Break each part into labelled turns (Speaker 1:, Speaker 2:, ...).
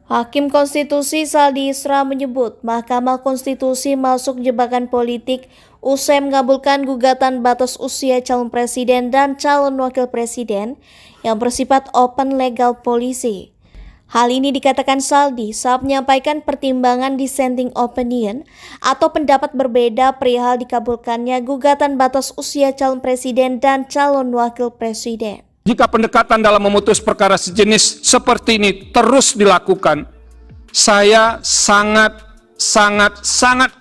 Speaker 1: Hakim Konstitusi Saldi Isra menyebut Mahkamah Konstitusi masuk jebakan politik usai mengabulkan gugatan batas usia calon presiden dan calon wakil presiden yang bersifat open legal policy. Hal ini dikatakan Saldi saat menyampaikan pertimbangan dissenting opinion atau pendapat berbeda perihal dikabulkannya gugatan batas usia calon presiden dan calon wakil presiden.
Speaker 2: Jika pendekatan dalam memutus perkara sejenis seperti ini terus dilakukan, saya sangat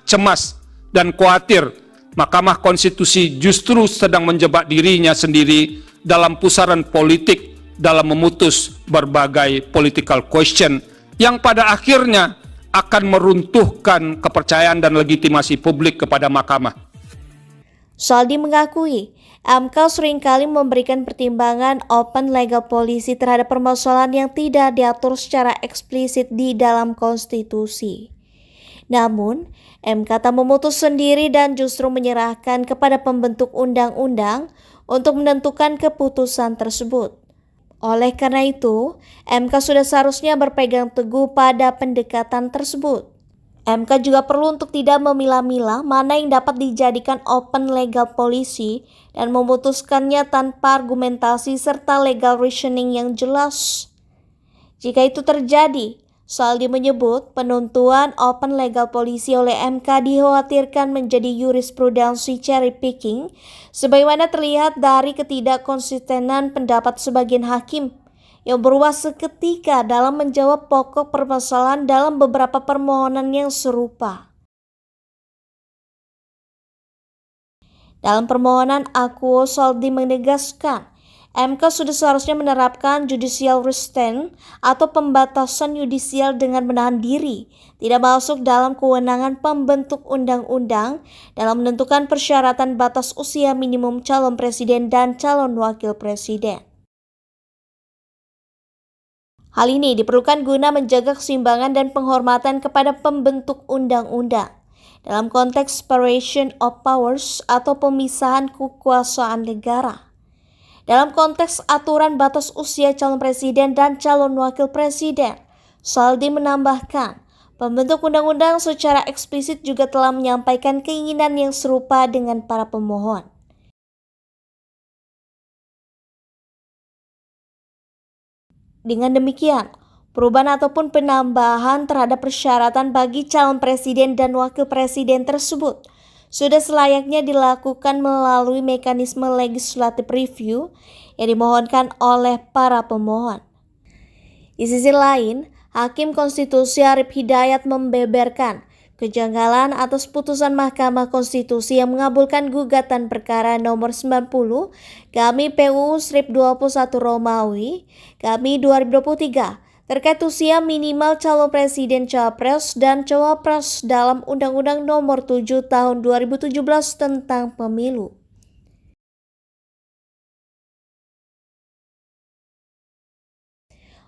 Speaker 2: cemas dan khawatir Mahkamah Konstitusi justru sedang menjebak dirinya sendiri dalam pusaran politik dalam memutus berbagai political question yang pada akhirnya akan meruntuhkan kepercayaan dan legitimasi publik kepada mahkamah.
Speaker 1: Saldi mengakui MK seringkali memberikan pertimbangan open legal policy terhadap permasalahan yang tidak diatur secara eksplisit di dalam konstitusi. Namun, MK tak memutus sendiri dan justru menyerahkan kepada pembentuk undang-undang untuk menentukan keputusan tersebut. Oleh karena itu, MK sudah seharusnya berpegang teguh pada pendekatan tersebut. MK juga perlu untuk tidak memilah-milah mana yang dapat dijadikan open legal policy dan memutuskannya tanpa argumentasi serta legal reasoning yang jelas. Jika itu terjadi, Saldi menyebut penentuan open legal policy oleh MK dikhawatirkan menjadi jurisprudensi cherry picking sebagaimana terlihat dari ketidakkonsistenan pendapat sebagian hakim yang berubah seketika dalam menjawab pokok permasalahan dalam beberapa permohonan yang serupa. Dalam permohonan akuo, Saldi menegaskan MK sudah seharusnya menerapkan judicial restraint atau pembatasan yudisial dengan menahan diri, tidak masuk dalam kewenangan pembentuk undang-undang dalam menentukan persyaratan batas usia minimum calon presiden dan calon wakil presiden. Hal ini diperlukan guna menjaga keseimbangan dan penghormatan kepada pembentuk undang-undang dalam konteks separation of powers atau pemisahan kekuasaan negara. Dalam konteks aturan batas usia calon presiden dan calon wakil presiden, Saldi menambahkan, pembentuk undang-undang secara eksplisit juga telah menyampaikan keinginan yang serupa dengan para pemohon. Dengan demikian, perubahan ataupun penambahan terhadap persyaratan bagi calon presiden dan wakil presiden tersebut sudah selayaknya dilakukan melalui mekanisme legislative review yang dimohonkan oleh para pemohon. Di sisi lain, Hakim Konstitusi Arif Hidayat membeberkan kejanggalan atas putusan Mahkamah Konstitusi yang mengabulkan gugatan perkara nomor 90 Kami PUU Strip 21 Romawi Kami 2023 terkait usia minimal calon presiden capres dan cawapres dalam Undang-Undang Nomor 7 Tahun 2017 tentang Pemilu.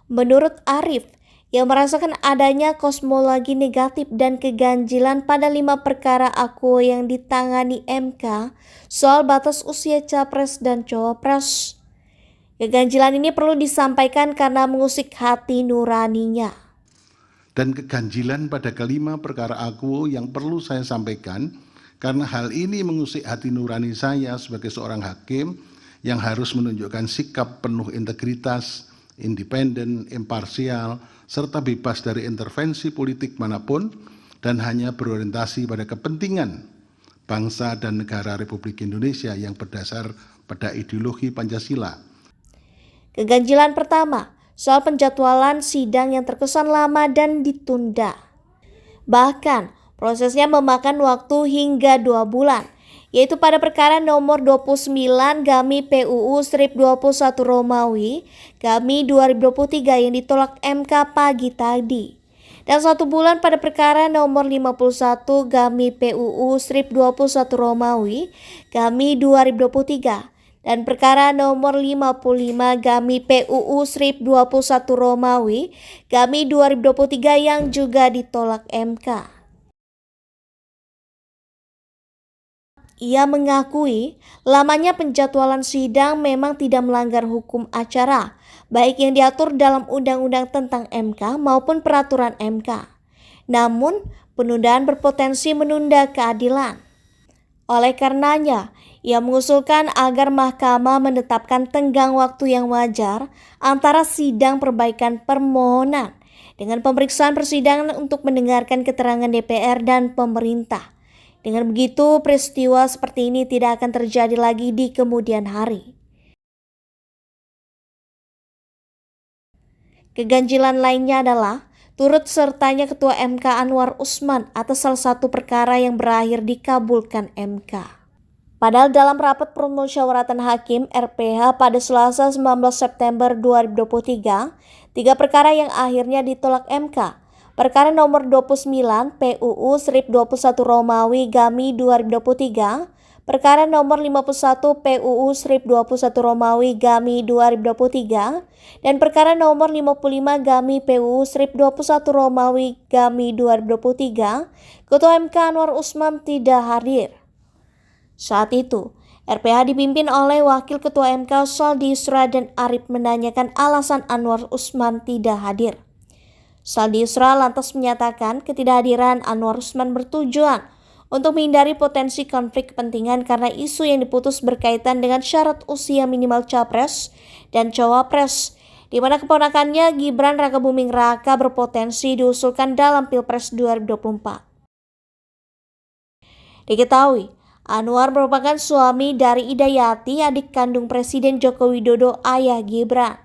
Speaker 1: Menurut Arif, yang merasakan adanya kosmologi negatif dan keganjilan pada 5 perkara akuo yang ditangani MK soal batas usia capres dan cawapres. Keganjilan ini perlu disampaikan karena mengusik hati nuraninya.
Speaker 3: Dan keganjilan pada kelima perkara akuo yang perlu saya sampaikan karena hal ini mengusik hati nurani saya sebagai seorang hakim yang harus menunjukkan sikap penuh integritas, independen, imparsial, serta bebas dari intervensi politik manapun dan hanya berorientasi pada kepentingan bangsa dan negara Republik Indonesia yang berdasar pada ideologi Pancasila.
Speaker 1: Keganjilan pertama, soal penjadwalan sidang yang terkesan lama dan ditunda. Bahkan, prosesnya memakan waktu hingga 2 bulan, yaitu pada perkara nomor 29 Kami PUU Strip 21 Romawi Kami 2023 yang ditolak MK pagi tadi. Dan 1 bulan pada perkara nomor 51 Kami PUU Strip 21 Romawi Kami 2023 dan perkara nomor 55 Kami PUU Strip 21 Romawi Kami 2023 yang juga ditolak MK. Ia mengakui lamanya penjadwalan sidang memang tidak melanggar hukum acara. baik yang diatur dalam Undang-Undang tentang MK maupun Peraturan MK. Namun, penundaan berpotensi menunda keadilan. Oleh karenanya, ia mengusulkan agar Mahkamah menetapkan tenggang waktu yang wajar antara sidang perbaikan permohonan dengan pemeriksaan persidangan untuk mendengarkan keterangan DPR dan pemerintah. Dengan begitu, peristiwa seperti ini tidak akan terjadi lagi di kemudian hari. Keganjilan lainnya adalah turut sertanya Ketua MK Anwar Usman atas salah satu perkara yang berakhir dikabulkan MK. Padahal dalam rapat permusyawaratan hakim RPH pada Selasa 19 September 2023, 3 perkara yang akhirnya ditolak MK. Perkara nomor 29 PUU Strip 21 Romawi Gami 2023, perkara nomor 51 PUU Strip 21 Romawi Gami 2023, dan perkara nomor 55 Gami PUU Strip 21 Romawi Gami 2023, Ketua MK Anwar Usman tidak hadir. Saat itu, RPH dipimpin oleh Wakil Ketua MK Saldi Isra dan Arif menanyakan alasan Anwar Usman tidak hadir. Saldi Isra lantas menyatakan ketidakhadiran Anwar Usman bertujuan untuk menghindari potensi konflik kepentingan karena isu yang diputus berkaitan dengan syarat usia minimal capres dan cawapres, di mana keponakannya Gibran Rakabuming Raka berpotensi diusulkan dalam Pilpres 2024. Diketahui, Anwar merupakan suami dari Idayati, adik kandung Presiden Joko Widodo ayah Gibran.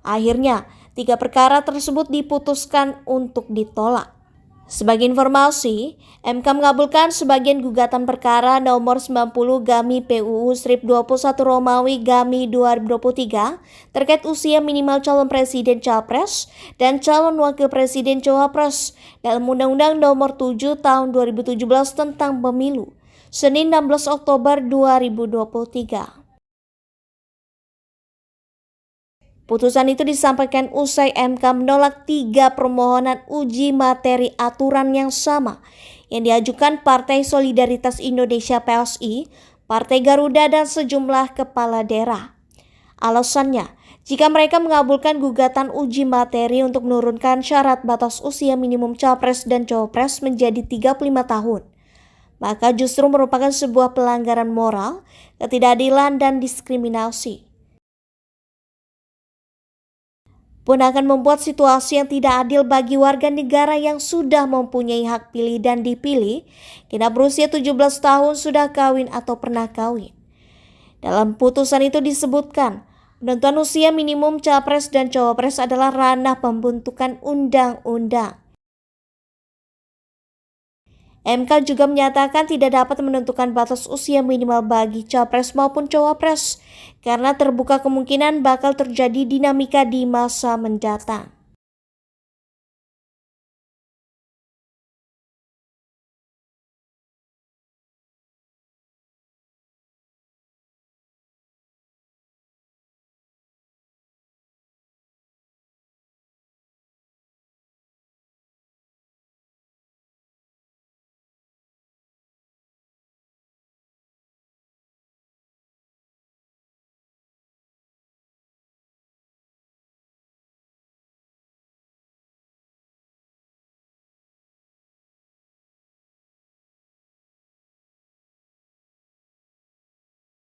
Speaker 1: Akhirnya, 3 perkara tersebut diputuskan untuk ditolak. Sebagai informasi, MK mengabulkan sebagian gugatan perkara nomor 90 Gami PUU Strip 21 Romawi Gami 2023 terkait usia minimal calon presiden capres dan calon wakil presiden cawapres dalam Undang-Undang nomor 7 tahun 2017 tentang pemilu, Senin 16 Oktober 2023. Putusan itu disampaikan usai MK menolak 3 permohonan uji materi aturan yang sama yang diajukan Partai Solidaritas Indonesia PSI, Partai Garuda, dan sejumlah kepala daerah. Alasannya, jika mereka mengabulkan gugatan uji materi untuk menurunkan syarat batas usia minimum capres dan cawapres menjadi 35 tahun, maka justru merupakan sebuah pelanggaran moral, ketidakadilan, dan diskriminasi. Pun akan membuat situasi yang tidak adil bagi warga negara yang sudah mempunyai hak pilih dan dipilih, kena berusia 17 tahun sudah kawin atau pernah kawin. Dalam putusan itu disebutkan, penentuan usia minimum capres dan cawapres adalah ranah pembentukan undang-undang. MK juga menyatakan tidak dapat menentukan batas usia minimal bagi capres maupun cawapres karena terbuka kemungkinan bakal terjadi dinamika di masa mendatang.